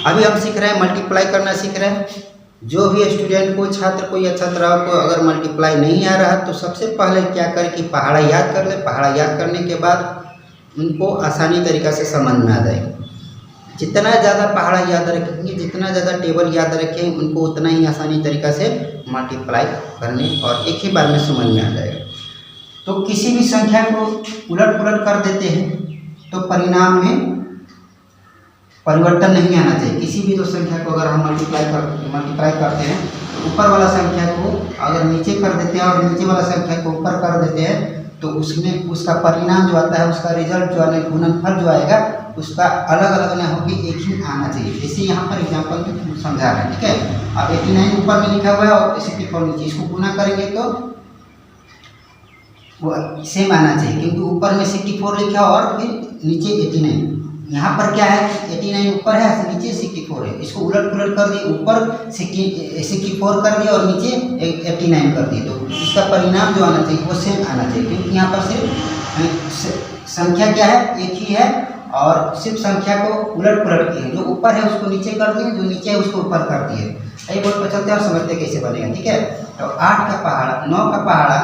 अभी हम सीख रहे हैं मल्टीप्लाई करना सीख रहे हैं। जो भी स्टूडेंट को, छात्र को या छात्राओं को अगर मल्टीप्लाई नहीं आ रहा तो सबसे पहले क्या करें कि पहाड़ा याद कर ले। पहाड़ा याद करने के बाद उनको आसानी तरीक़ा से समझ में आ जाएगा। जितना ज़्यादा पहाड़ा याद रखेंगे, जितना ज़्यादा टेबल याद रखेंगे, उनको उतना ही आसानी तरीक़ा से मल्टीप्लाई करने और एक ही बार में समझ में आ जाएगा। तो किसी भी संख्या को उलट पुलट कर देते हैं तो परिणाम में परिवर्तन नहीं आना चाहिए। किसी भी दो संख्या को अगर हम मल्टीप्लाई करते हैं, ऊपर वाला संख्या को अगर नीचे कर देते हैं और नीचे वाला संख्या को ऊपर कर देते हैं तो उसमें उसका परिणाम जो आता है, उसका रिजल्ट जो है, गुणनफल जो आएगा, उसका अलग अलग ना होकर एक ही आना चाहिए। जैसे यहाँ पर एग्जाम्पल में समझा रहे हैं, ठीक है। अब 89 ऊपर में लिखा हुआ है और 64 नीचे, इसको गुना करेंगे तो वो सेम आना चाहिए, क्योंकि ऊपर में 64 लिखा और फिर नीचे 89। यहाँ पर क्या है, 89 ऊपर है, नीचे 64 है। इसको उलट पुलट कर दिए, ऊपर 64 कर दिए और नीचे 89 कर दिए, तो इसका परिणाम जो आना चाहिए वो सेम आना चाहिए। क्योंकि यहाँ पर सिर्फ संख्या क्या है, एक ही है और सिर्फ संख्या को उलट पुलट किए। जो ऊपर है उसको नीचे कर दिए, जो नीचे है उसको ऊपर कर दिए। यही बोर्ड पर चलते हैं और समझते कैसे बनेगा, ठीक है। तो 8 का पहाड़ा, 9 का पहाड़ा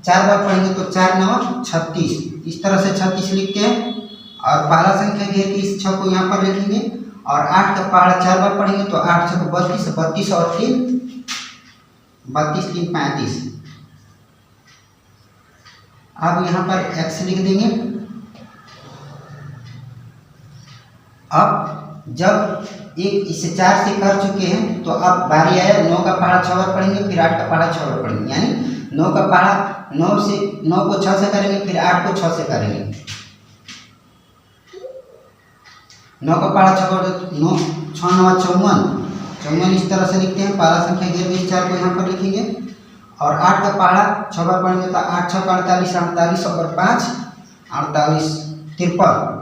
4 बार पढ़ेंगे तो 4 9 36, इस तरह से 36 लिखते हैं। और पहला संख्या घेर के इस 6 को यहाँ पर लिखेंगे और 8 का पहाड़ा 4 बार पढ़ेंगे तो 8 6 32, 32 और 3 32 3 35। अब यहाँ पर x लिख देंगे। अब जब एक इसे 4 से कर चुके हैं तो अब बारी आया 9 का पहाड़ा 6 बार पढ़ेंगे, फिर 8 का पहाड़ा 6 बार पढ़ेंगे, यानी 9 का पहाड़ा 9 को 6 से करेंगे, फिर 8 को 6 से करेंगे। 9 का पहाड़ा 6 बार, 9 6 9 54, इस तरह से लिखते हैं। पहला संख्या घेर में 4 को यहाँ पर लिखेंगे और 8 का पहाड़ा 6 बार पढ़ेंगे तो 8 6 48, 48 और 5 48 53।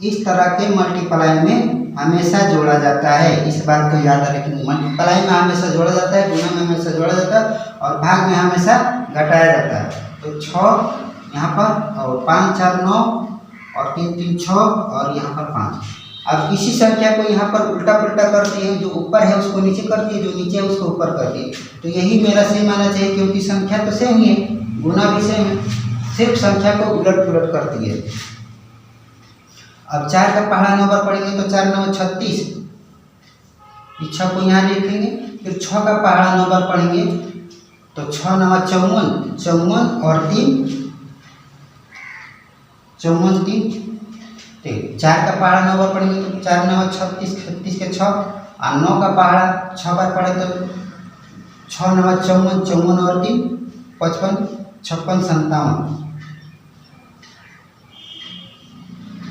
इस तरह के मल्टीप्लाई में हमेशा जोड़ा जाता है, इस बात को याद रखेंगे। मल्टीप्लाई में हमेशा जोड़ा जाता है, गुणा में हमेशा जोड़ा जाता है और भाग में हमेशा घटाया जाता है। तो 6 यहाँ पर और 5 4 9 और 3 3 6 और यहाँ पर 5। अब इसी संख्या को यहाँ पर उल्टा पुल्टा करते हैं, जो ऊपर है उसको नीचे कर दिए, जो नीचे है उसको ऊपर कर दिए। तो यही मेरा सेम आना चाहिए, क्योंकि संख्या तो सेम ही है, गुना भी सेम है, सिर्फ संख्या को उलट पुलट कर दिए। अब 4 का पहाड़ा 9 बार पढ़ेंगे तो 4 9 36, 6 को यहाँ लिखेंगे। फिर 6 का पहाड़ा 9 बार पढ़ेंगे तो 6 9 54 और 3 54 3। 4 का पहाड़ा 9 बार पढ़ेंगे तो 4 9 36, 36 के 6 और 9 का पहाड़ा 6 बार पढ़े तो 6 9 54 और 3 55 56 57।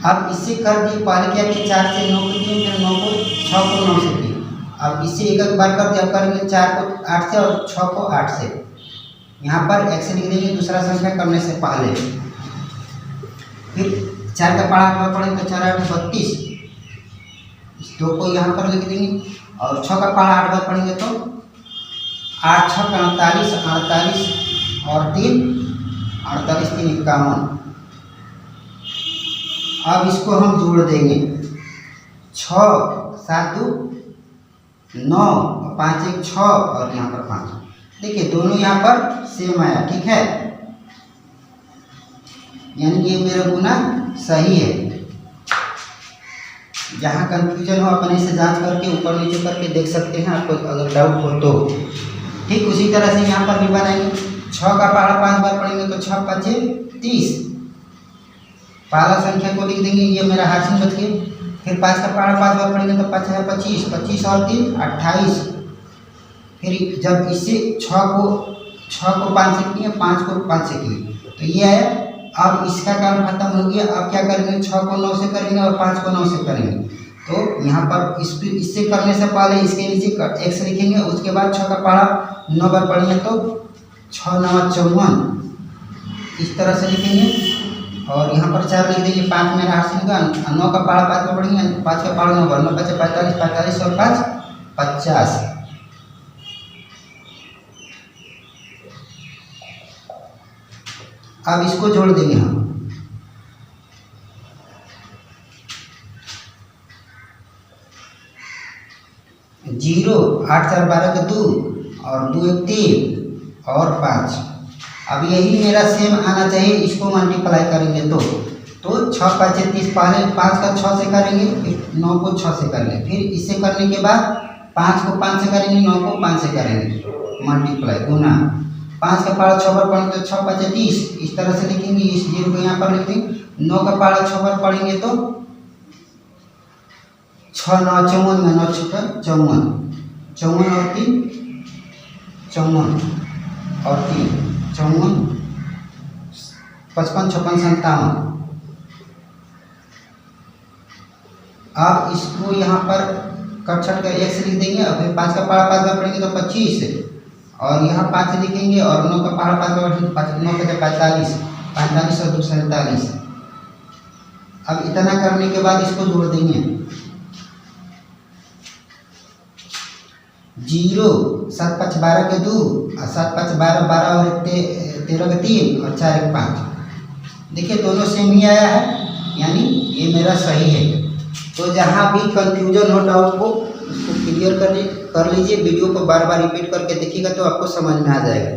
अब इससे कर दिए, पहले क्या कि 4 से 9 को किए, फिर 9 को 6 को 9 से किए। अब इससे एक एक बार कर दिया, अब करेंगे 4 को 8 से और 6 को 8 से। यहाँ पर x लिख देंगे दूसरा संख्या करने से पहले। फिर 4 का पहाड़ा 8 बार पढ़ेंगे तो 4 8 32, इस 2 को यहाँ पर लिख देंगे। और 6 का पहाड़ा 8 बार पढ़ेंगे तो 8 6 48, 48 और 3 48 3 51। अब इसको हम जोड़ देंगे, 6 7 2 9 5 1 6 और यहाँ पर 5। देखिए दोनों यहाँ पर सेम आया, ठीक है, यानी ये मेरा गुना सही है। जहाँ कंफ्यूजन हो अपने से जांच करके ऊपर नीचे करके देख सकते हैं, आपको अगर डाउट हो तो। ठीक उसी तरह से यहाँ पर भी बनाएंगे। 6 का पहाड़ा 5 बार पढ़ेंगे तो 6 5 30, पहला संख्या को लिख देंगे, ये मेरा हाशिम बच गए। फिर 5 का पहाड़ा 5 बार पढ़ेंगे तो 5 है 25, 25 और 3 28। फिर जब इससे 6 को 5 से किए, 5 को 5 से किए तो ये है। अब इसका काम खत्म हो गया। अब क्या करेंगे, 6 को 9 से करेंगे और 5 को 9 से करेंगे। तो यहाँ पर इससे करने से पहले इसके नीचे x लिखेंगे, उसके बाद 6 का पहाड़ा 9 बार पढ़ेंगे तो 6 9 54, इस तरह से लिखेंगे। और यहाँ पर 4 लिख देंगे, 5 मेरा हासिल का, 9 का पहाड़ा 5 बार पढ़ेंगे, 5 का पहाड़ा 9 बार, 9 5 45, 45 और 5 50। अब इसको जोड़ देंगे हम। जीरो, 8 4 12 के 2 और 2 1 3 और 5। अब यही मेरा सेम आना चाहिए, इसको मल्टीप्लाई करेंगे तो 6 5 30, पहले 5 का 6 से करेंगे, फिर 9 को 6 से करेंगे, फिर इससे करने के बाद 5 को 5 से करेंगे, 9 को 5 से करेंगे मल्टीप्लाई गुना। 5 का पहाड़ा 6 बार पढ़ेंगे तो 6 5 30, इस तरह से लिखेंगे, इस जीरो को यहाँ पर लिखेंगे। 9 का पहाड़ा 6 बार पढ़ेंगे तो 6 9 54 में 9 6 54, 54 और 3 54 और 3 54, 55 56 57। आप इसको यहाँ पर कटछट का 1 से लिख देंगे और फिर 5 का पहाड़ा 5 बार पढ़ेंगे तो 25 और यहाँ 5 लिखेंगे और 9 का पहाड़ा 5 बार पढ़ेंगे 9 का 45 45 और 2 47। अब इतना करने के बाद इसको जोड़ देंगे, 0 7 5 12 के 2 और 7 5 12 12 और 13 के 3 और 4 1 5। देखिए दोनों सेम ही आया है, यानी ये मेरा सही है। तो जहाँ भी कंफ्यूजन हो, डाउट हो, उसको क्लियर कर लीजिए। वीडियो को बार बार रिपीट करके देखिएगा तो आपको समझ में आ जाएगा।